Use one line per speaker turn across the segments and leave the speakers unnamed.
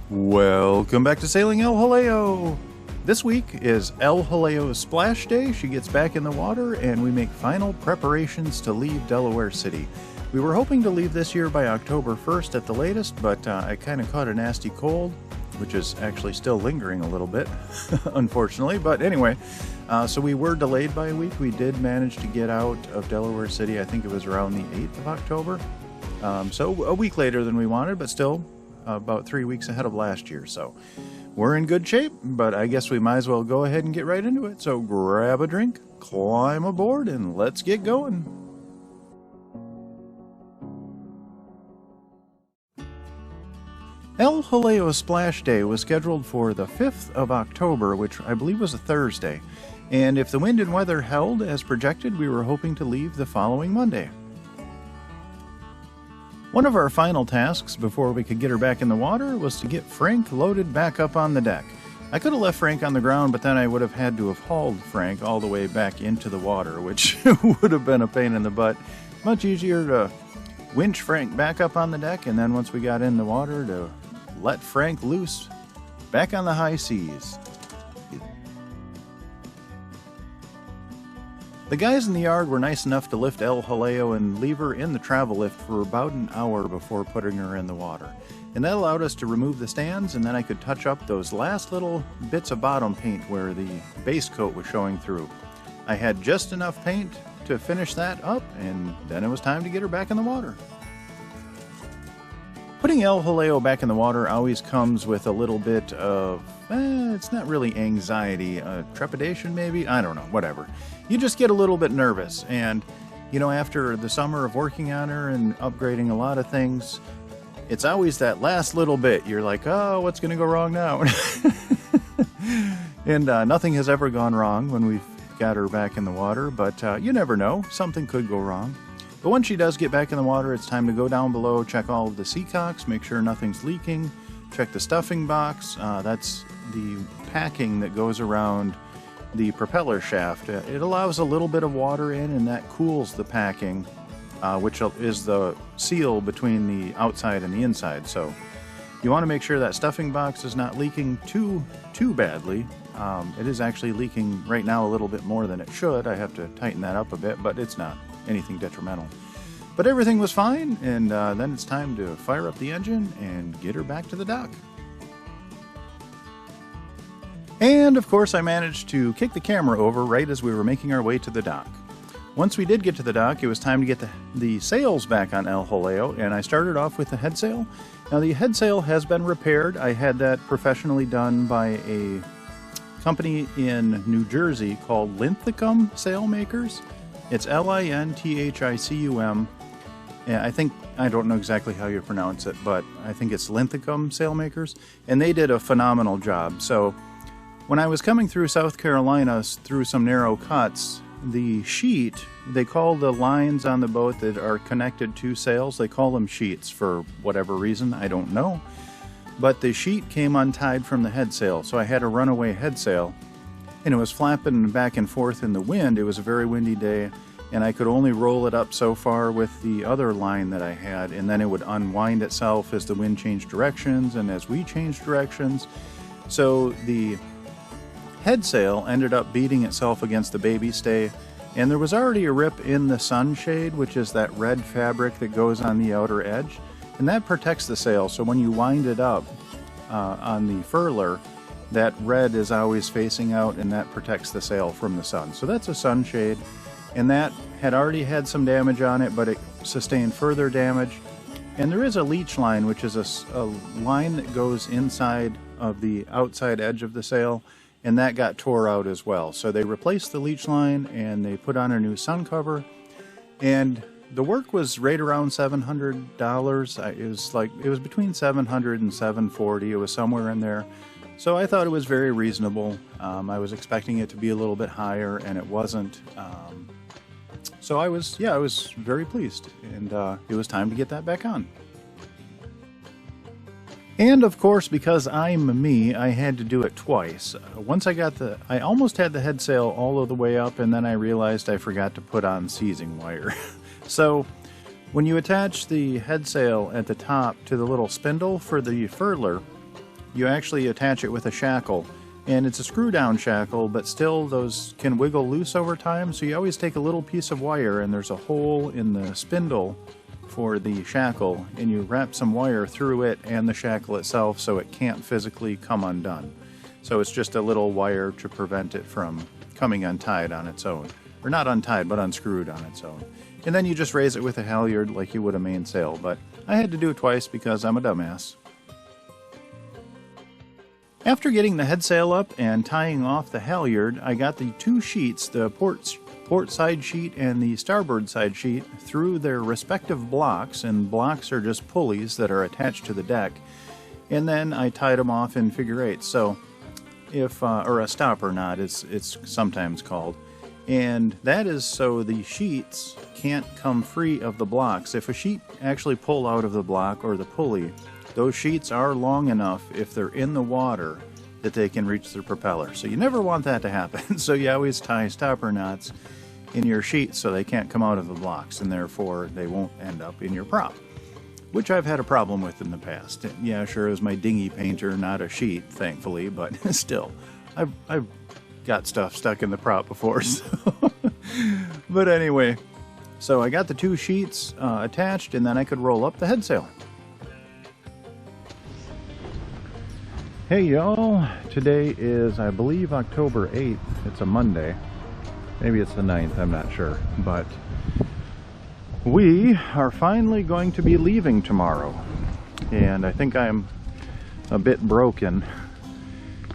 Welcome back to Sailing El Jaleo! This week is El Jaleo's Splash Day. She gets back in the water and we make final preparations to leave Delaware City. We were hoping to leave this year by October 1st at the latest, but I kind of caught a nasty cold, which is actually still lingering a little bit, unfortunately. But anyway, so we were delayed by a week. We did manage to get out of Delaware City. I think it was around the 8th of October. So a week later than we wanted, but still about 3 weeks ahead of last year. So we're in good shape, but I guess we might as well go ahead and get right into it. So grab a drink, climb aboard, and let's get going. El Jaleo Splash Day was scheduled for the 5th of October, which I believe was a Thursday. And if the wind and weather held as projected, we were hoping to leave the following Monday. One of our final tasks before we could get her back in the water was to get Frank loaded back up on the deck. I could have left Frank on the ground, but then I would have had to have hauled Frank all the way back into the water, which would have been a pain in the butt. Much easier to winch Frank back up on the deck, and then once we got in the water, to let Frank loose back on the high seas. The guys in the yard were nice enough to lift El Jaleo and leave her in the travel lift for about an hour before putting her in the water. And that allowed us to remove the stands, and then I could touch up those last little bits of bottom paint where the base coat was showing through. I had just enough paint to finish that up, and then it was time to get her back in the water. Putting El Jaleo back in the water always comes with a little bit of, it's not really anxiety, trepidation maybe? I don't know, whatever. You just get a little bit nervous, and you know, after the summer of working on her and upgrading a lot of things, it's always that last little bit. You're like, oh, what's going to go wrong now? And nothing has ever gone wrong when we've got her back in the water, but you never know. Something could go wrong. But once she does get back in the water, it's time to go down below, check all of the seacocks, make sure nothing's leaking, check the stuffing box. That's the packing that goes around the propeller shaft. It allows a little bit of water in, and that cools the packing, which is the seal between the outside and the inside. So you want to make sure that stuffing box is not leaking too badly. It is actually leaking right now a little bit more than it should. I have to tighten that up a bit, but it's not anything detrimental. But everything was fine, and then it's time to fire up the engine and get her back to the dock. And of course I managed to kick the camera over right as we were making our way to the dock. Once we did get to the dock, it was time to get the sails back on El Jaleo, and I started off with the head sail. Now the head sail has been repaired. I had that professionally done by a company in New Jersey called Linthicum Sailmakers. It's Linthicum. And I don't know exactly how you pronounce it, but I think it's Linthicum Sailmakers, and they did a phenomenal job. So when I was coming through South Carolina through some narrow cuts, the sheet, they call the lines on the boat that are connected to sails, they call them sheets for whatever reason, I don't know. But the sheet came untied from the head sail, so I had a runaway head sail, and it was flapping back and forth in the wind. It was a very windy day, and I could only roll it up so far with the other line that I had, and then it would unwind itself as the wind changed directions and as we changed directions. So the head sail ended up beating itself against the baby stay, and there was already a rip in the sunshade, which is that red fabric that goes on the outer edge, and that protects the sail. So when you wind it up on the furler, that red is always facing out, and that protects the sail from the sun. So that's a sunshade, and that had already had some damage on it, but it sustained further damage. And there is a leech line, which is a line that goes inside of the outside edge of the sail, and that got tore out as well. So they replaced the leech line and they put on a new sun cover, and the work was right around $700. It was between $700 and $740. It was somewhere in there. So I thought it was very reasonable. I was expecting it to be a little bit higher, and it wasn't. So I was very pleased, and it was time to get that back on. And of course, because I'm me, I had to do it twice. Once I almost had the head sail all of the way up, and then I realized I forgot to put on seizing wire. So when you attach the head sail at the top to the little spindle for the furler, you actually attach it with a shackle. And it's a screw down shackle, but still those can wiggle loose over time. So you always take a little piece of wire, and there's a hole in the spindle for the shackle, and you wrap some wire through it and the shackle itself so it can't physically come undone. So it's just a little wire to prevent it from coming untied on its own. Or not untied, but unscrewed on its own. And then you just raise it with a halyard like you would a mainsail, but I had to do it twice because I'm a dumbass. After getting the headsail up and tying off the halyard, I got the two sheets, the port side sheet and the starboard side sheet, through their respective blocks, and blocks are just pulleys that are attached to the deck, and then I tied them off in figure eights. So if or a stopper knot it's sometimes called, and that is so the sheets can't come free of the blocks. If a sheet actually pull out of the block or the pulley, those sheets are long enough, if they're in the water, that they can reach the propeller. So you never want that to happen. So you always tie stopper knots in your sheets so they can't come out of the blocks, and therefore they won't end up in your prop, which I've had a problem with in the past. Yeah, sure, it was my dinghy painter, not a sheet, thankfully, but still, I've got stuff stuck in the prop before. So. But anyway, so I got the two sheets attached, and then I could roll up the headsail. Hey y'all, today is, I believe, October 8th. It's a Monday. Maybe it's the 9th, I'm not sure. But we are finally going to be leaving tomorrow. And I think I'm a bit broken.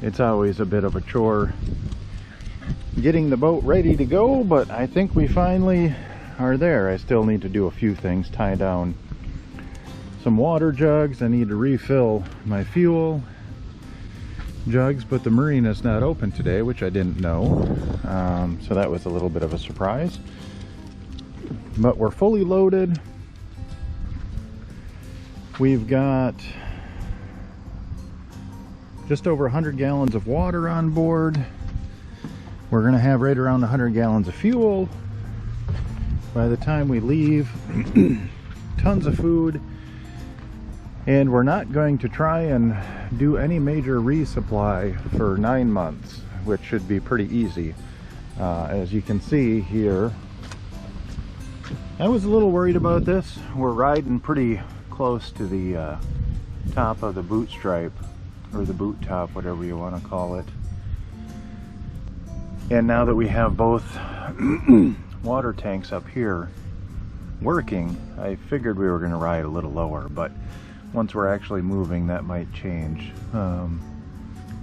It's always a bit of a chore getting the boat ready to go, but I think we finally are there. I still need to do a few things, tie down some water jugs. I need to refill my fuel jugs, but the marina's not open today, which I didn't know, so that was a little bit of a surprise. But we're fully loaded. We've got just over 100 gallons of water on board. We're gonna have right around 100 gallons of fuel by the time we leave. Tons of food. And we're not going to try and do any major resupply for 9 months, which should be pretty easy. As you can see here, I was a little worried about this. We're riding pretty close to the top of the boot stripe, or the boot top, whatever you want to call it. And now that we have both water tanks up here working, I figured we were going to ride a little lower, but once we're actually moving, that might change,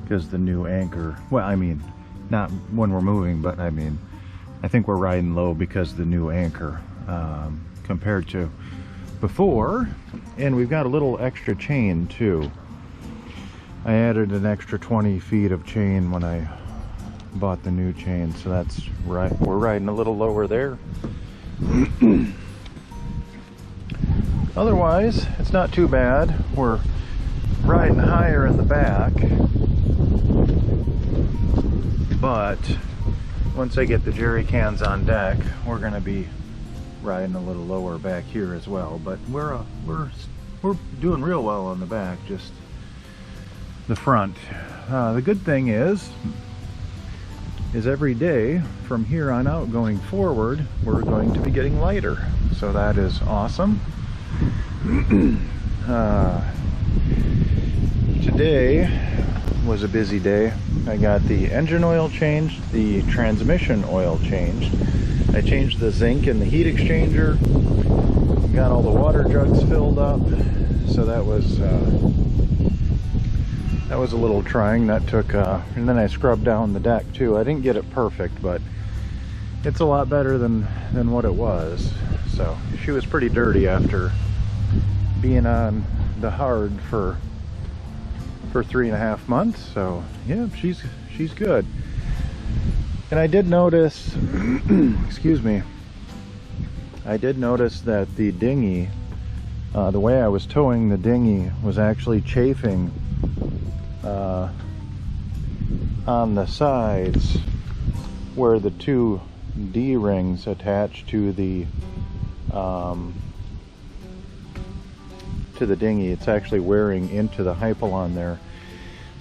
because the new anchor, well, I mean, not when we're moving, but I mean, I think we're riding low because the new anchor, compared to before. And we've got a little extra chain too. I added an extra 20 feet of chain when I bought the new chain, so that's right, we're riding a little lower there. Otherwise, it's not too bad. We're riding higher in the back, but once I get the jerry cans on deck, we're going to be riding a little lower back here as well. But we're doing real well on the back, just the front. The good thing is every day from here on out going forward, we're going to be getting lighter, so that is awesome. Today was a busy day. I got the engine oil changed, the transmission oil changed. I changed the zinc in the heat exchanger, got all the water jugs filled up, so that was a little trying. That took and then I scrubbed down the deck too. I didn't get it perfect, but it's a lot better than what it was. So she was pretty dirty after being on the hard for 3.5 months. So yeah, she's good. And I did notice excuse me, I did notice that the dinghy, the way I was towing the dinghy, was actually chafing on the sides where the two D-rings attach to the dinghy. It's actually wearing into the hypalon there,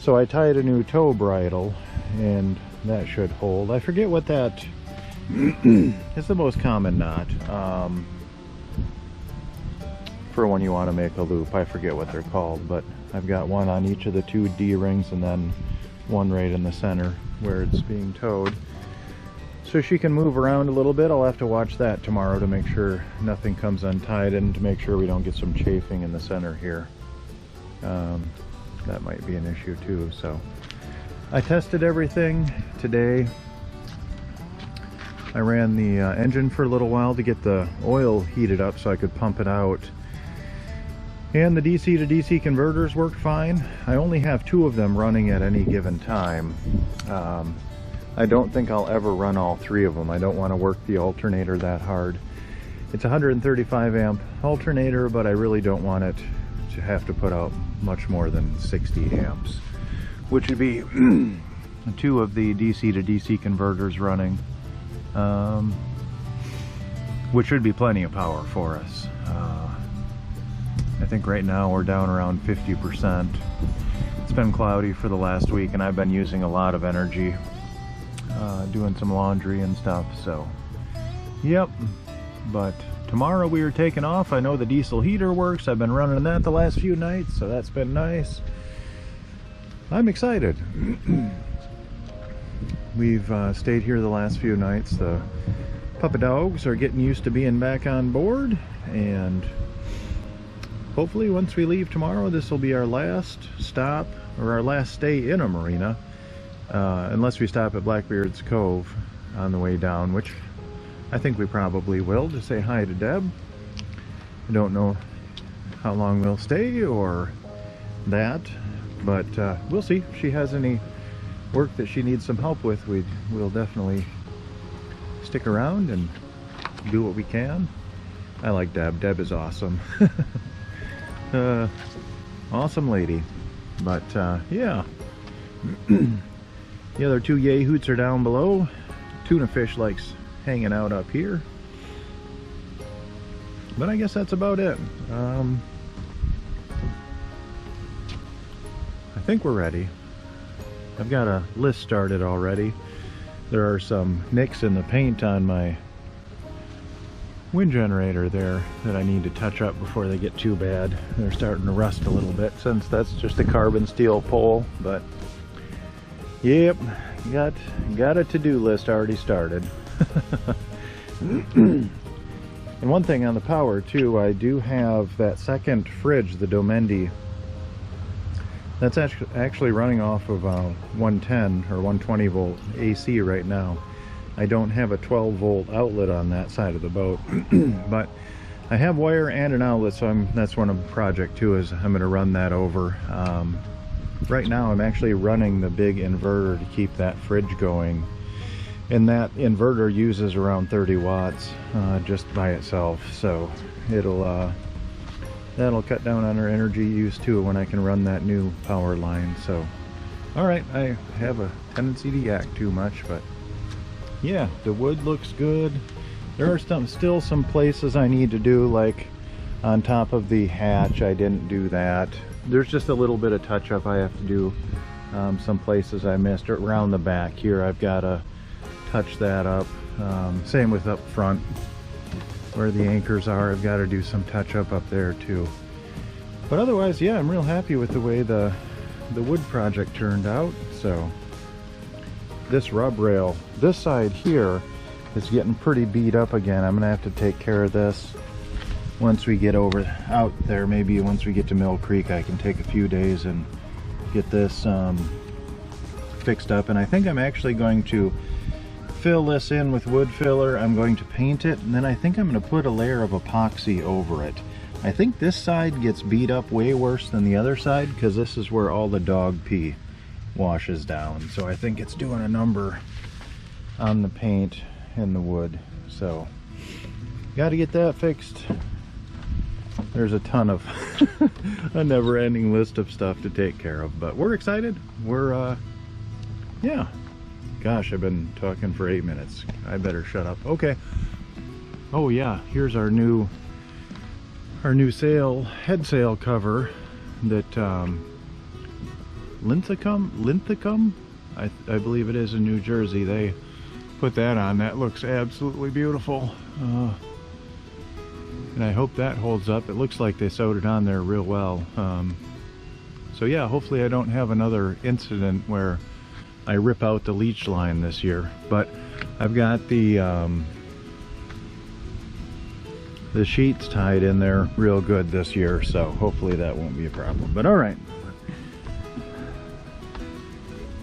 So I tied a new tow bridle, and that should hold. I forget what that is, the most common knot for when you want to make a loop. I forget what they're called, but I've got one on each of the two D-rings and then one right in the center where it's being towed. So she can move around a little bit. I'll have to watch that tomorrow to make sure nothing comes untied and to make sure we don't get some chafing in the center here. That might be an issue too. So I tested everything today. I ran the engine for a little while to get the oil heated up so I could pump it out. And the DC to DC converters worked fine. I only have 2 of them running at any given time. I don't think I'll ever run all 3 of them. I don't want to work the alternator that hard. It's a 135 amp alternator, but I really don't want it to have to put out much more than 60 amps, which would be 2 of the DC to DC converters running, which would be plenty of power for us. I think right now we're down around 50%. It's been cloudy for the last week and I've been using a lot of energy doing some laundry and stuff, so yep. But tomorrow we are taking off. I know the diesel heater works. I've been running that the last few nights, so that's been nice. I'm excited. We've stayed here the last few nights. The puppy dogs are getting used to being back on board, and hopefully once we leave tomorrow, this will be our last stop, or our last stay in a marina, unless we stop at Blackbeard's Cove on the way down, which I think we probably will, to say hi to Deb. I don't know how long we'll stay or that, but we'll see. If she has any work that she needs some help with, we'll definitely stick around and do what we can. I like Deb. Deb is awesome. Awesome lady. But yeah. The other 2 yay hoots are down below. Tuna fish likes hanging out up here. But I guess that's about it. I think we're ready. I've got a list started already. There are some nicks in the paint on my wind generator there that I need to touch up before they get too bad. They're starting to rust a little bit since that's just a carbon steel pole, but yep, got a to-do list already started. And one thing on the power too, I do have that second fridge, the Domendi, that's actually running off of 110 or 120 volt AC right now. I don't have a 12 volt outlet on that side of the boat, but I have wire and an outlet, so that's one of the project too, is I'm going to run that over. Right now I'm actually running the big inverter to keep that fridge going, and that inverter uses around 30 watts just by itself, so that'll cut down on our energy use too when I can run that new power line. So alright, I have a tendency to yak too much, but yeah, the wood looks good. There are still some places I need to do, like on top of the hatch. I didn't do that. There's just a little bit of touch up I have to do. Some places I missed around the back here. I've got to touch that up. Same with up front where the anchors are. I've got to do some touch up there too. But otherwise, yeah, I'm real happy with the way the wood project turned out. So this rub rail, this side here, is getting pretty beat up again. I'm gonna have to take care of this once we get out there. Maybe once we get to Mill Creek, I can take a few days and get this fixed up. And I think I'm actually going to fill this in with wood filler. I'm going to paint it, and then I think I'm going to put a layer of epoxy over it. I think this side gets beat up way worse than the other side, because this is where all the dog pee washes down. So I think it's doing a number on the paint and the wood. So got to get that fixed. There's a ton of a never-ending list of stuff to take care of, but we're excited. We're yeah, gosh, I've been talking for 8 minutes. I better shut up. Okay. Oh yeah, here's our new head sail cover that Linthicum, I believe it is in New Jersey. They put that on. That looks absolutely beautiful. And I hope that holds up. It looks like they sewed it on there real well. So yeah, hopefully I don't have another incident where I rip out the leech line this year. But I've got the sheets tied in there real good this year, so hopefully that won't be a problem. But all right,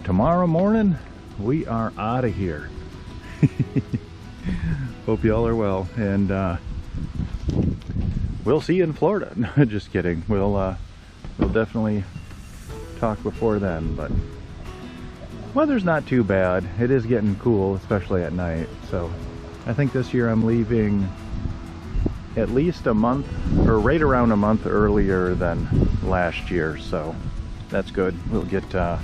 tomorrow morning we are out of here. Hope y'all are well, and we'll see you in Florida. No, just kidding. We'll definitely talk before then, but weather's not too bad. It is getting cool, especially at night. So I think this year I'm leaving at least a month, or right around a month earlier than last year, so that's good. We'll get a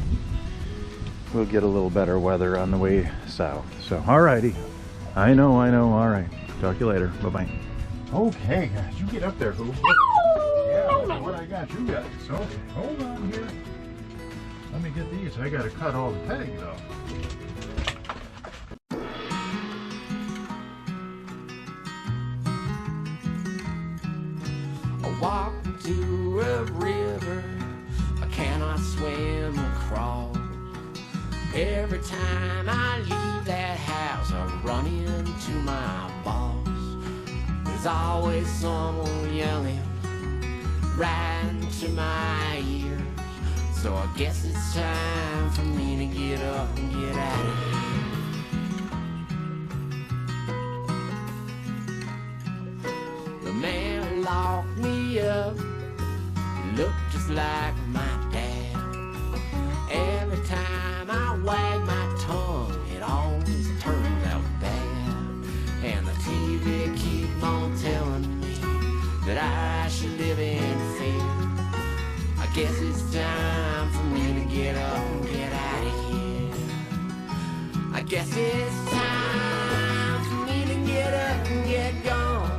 little better weather on the way south. So alrighty, I know. All right, talk to you later. Bye-bye. Okay, guys, you get up there, Hoop. Yeah, look at what I got you guys. Okay, hold on here. Let me get these. I gotta cut all the tags off.
I walk to a river I cannot swim across. Every time I leave that house, I run into my boss. There's always someone yelling right into my ears. So I guess it's time for me to get up and get out of here. The man who locked me up looked just like my dad. Every time I wag my tongue, it always turns out bad. And the TV keep on telling me that I should live in fear. I guess it's time for me to get up and get out of here. I guess it's time for me to get up and get gone.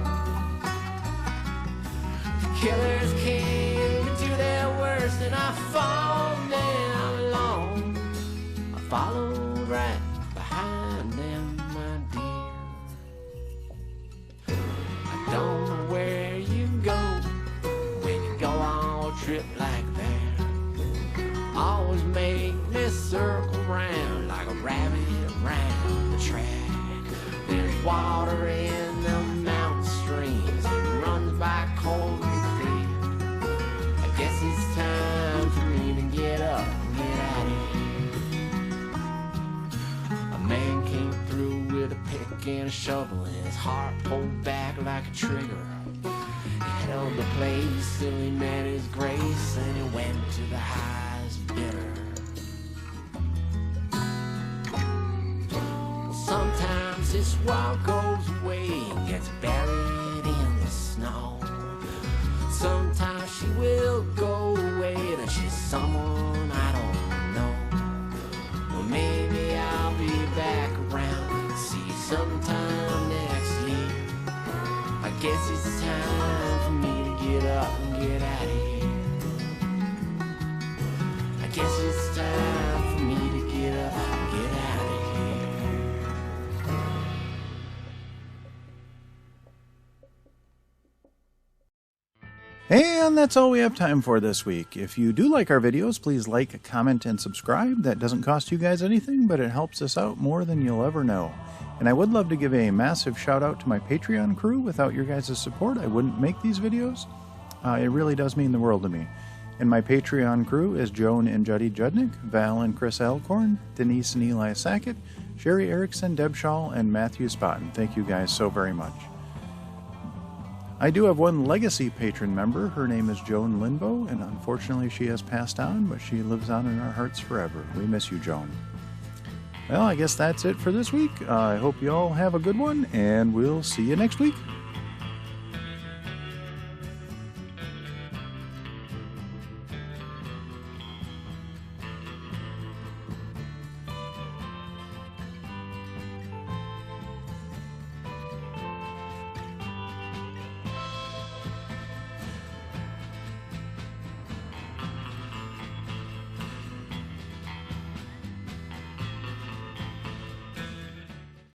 The killers came to do their worst and I fall down long. I followed right behind them, my dear. I don't know where you go when you go on a trip like that. Always make me circle round like a rabbit around the track. There's water in the mountain streams, it runs by cold and clear. I guess it's time for me to get up and get out of here. A man came through with a pick and a shovel and his heart pulled back like a trigger. He held the place till he met his grace and he went to the highest bidder. Sometimes this walk goes away and gets buried in the snow. Sometimes she will go away and she's someone I don't know. Well, maybe I'll be back around and see you sometime next year. I guess it's time for me to get up and get out of here. I guess it's time for me to get up and get out of here.
And that's all we have time for this week. If you do like our videos, please like, comment, and subscribe. That doesn't cost you guys anything, but it helps us out more than you'll ever know. And I would love to give a massive shout out to my Patreon crew. Without your guys' support, I wouldn't make these videos. It really does mean the world to me. And my Patreon crew is Joan and Judy Judnick, Val and Chris Alcorn, Denise and Eli Sackett, Sherry Erickson, Deb Shaw, and Matthew Spotten. Thank you guys so very much. I do have one legacy patron member. Her name is Joan Linbo, and unfortunately she has passed on, but she lives on in our hearts forever. We miss you, Joan. Well, I guess that's it for this week. I hope you all have a good one, and we'll see you next week.